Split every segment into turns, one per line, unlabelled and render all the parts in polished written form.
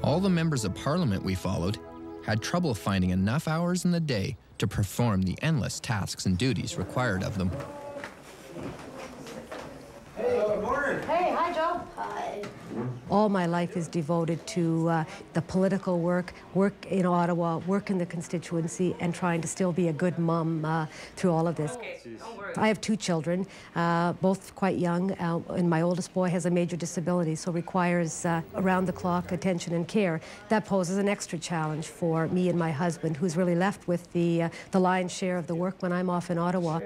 All the members of Parliament we followed had trouble finding enough hours in the day to perform the endless tasks and duties required of them.
Hey, good morning.
Hey, hi, Joe.
Hi.
All my life is devoted to the political work in Ottawa, work in the constituency, and trying to still be a good mom through all of this. I have 2 children, both quite young, and my oldest boy has a major disability, so requires around-the-clock attention and care. That poses an extra challenge for me and my husband, who's really left with the lion's share of the work when I'm off in Ottawa.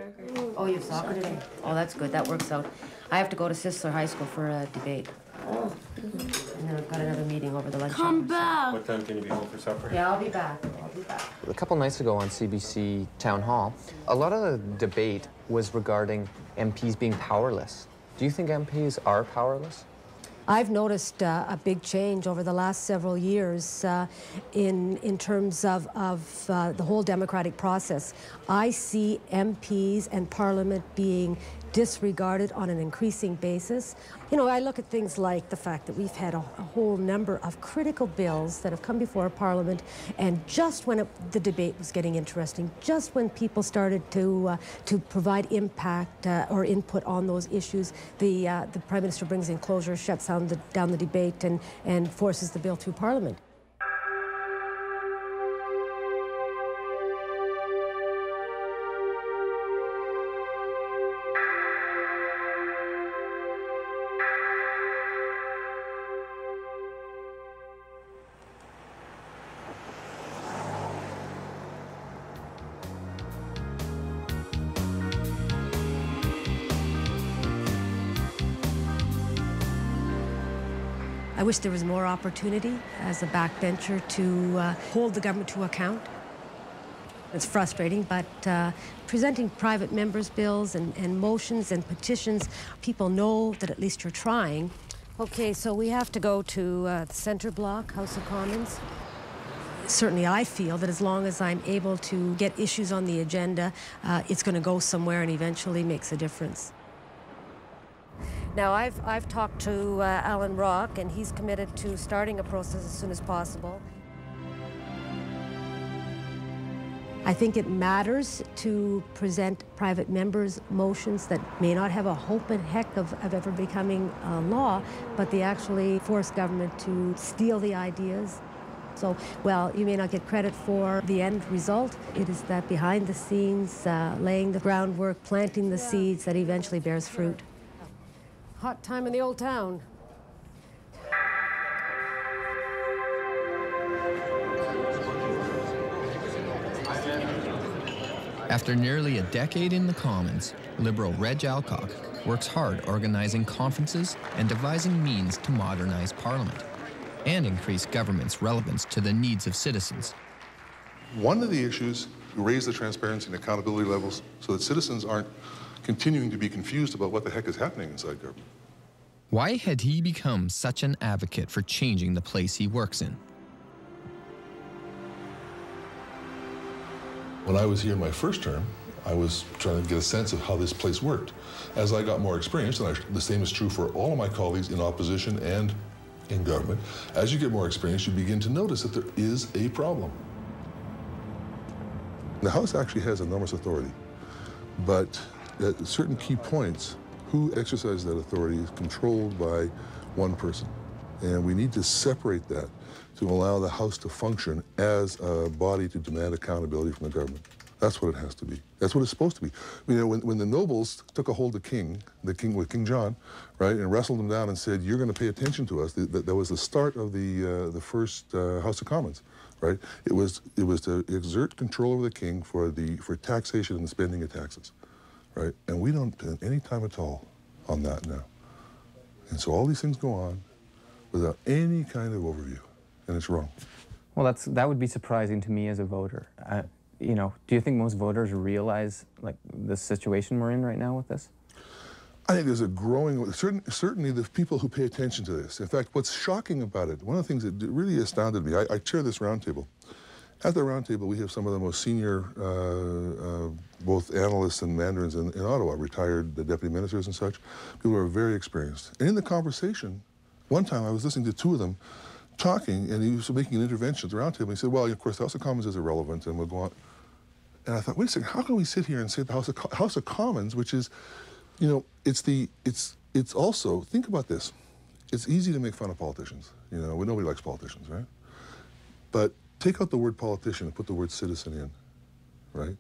Oh, you have soccer today? Oh, that's good. That works out. I have to go to Sisler High School for a debate. Oh. And then I've got another meeting over the lunch hour.
Come back.
What time can you be home for supper?
Yeah, I'll be back.
A couple nights ago on CBC Town Hall, a lot of the debate was regarding MPs being powerless. Do you think MPs are powerless?
I've noticed a big change over the last several years in terms of the whole democratic process. I see MPs and Parliament being disregarded on an increasing basis. You know, I look at things like the fact that we've had a whole number of critical bills that have come before Parliament, and just when the debate was getting interesting, just when people started to provide impact or input on those issues, the Prime Minister brings in closure, shuts down the debate, and forces the bill through Parliament. I wish there was more opportunity as a backbencher to hold the government to account. It's frustrating, but presenting private members' bills and motions and petitions, people know that at least you're trying. Okay, so we have to go to the Centre Block, House of Commons. Certainly I feel that as long as I'm able to get issues on the agenda, it's going to go somewhere and eventually makes a difference. Now, I've talked to Alan Rock, and he's committed to starting a process as soon as possible. I think it matters to present private members' motions that may not have a hope in heck of ever becoming law, but they actually force government to steal the ideas. So, well, you may not get credit for the end result. It is that behind the scenes, laying the groundwork, planting the seeds that eventually bears fruit. Hot time in the old town.
After nearly a decade in the Commons, Liberal Reg Alcock works hard organizing conferences and devising means to modernize Parliament and increase government's relevance to the needs of citizens.
One of the issues, raise the transparency and accountability levels so that citizens aren't continuing to be confused about what the heck is happening inside government.
Why had he become such an advocate for changing the place he works in?
When I was here in my first term, I was trying to get a sense of how this place worked. As I got more experience, and the same is true for all of my colleagues in opposition and in government, as you get more experience, you begin to notice that there is a problem. The House actually has enormous authority, but at certain key points, who exercises that authority is controlled by one person. And we need to separate that to allow the House to function as a body to demand accountability from the government. That's what it has to be. That's what it's supposed to be. You know, when the nobles took a hold of King John, right, and wrestled him down and said, "You're going to pay attention to us," that was the start of the first House of Commons, right? It was to exert control over the king for taxation and the spending of taxes, right? And we don't spend any time at all on that now. And so all these things go on without any kind of overview, and it's wrong.
Well, that would be surprising to me as a voter. You know, do you think most voters realize, like, the situation we're in right now with this?
I think there's a growing, certainly the people who pay attention to this. In fact, what's shocking about it, one of the things that really astounded me, I chair this roundtable. At the roundtable, we have some of the most senior, both analysts and mandarins in Ottawa, retired deputy ministers and such, people who are very experienced. And in the conversation, one time I was listening to two of them talking, and he was making an intervention at the round table. He said, well, of course, the House of Commons is irrelevant, and we'll go on. And I thought, wait a second, how can we sit here and say the House of Commons, which is, you know, it's also, think about this. It's easy to make fun of politicians. You know, nobody likes politicians, right? But take out the word politician and put the word citizen in, right?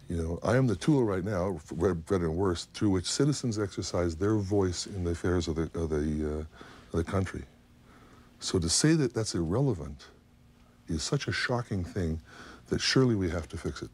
You know, I am the tool right now, for better and worse, through which citizens exercise their voice in the affairs of the country. So to say that that's irrelevant is such a shocking thing that surely we have to fix it.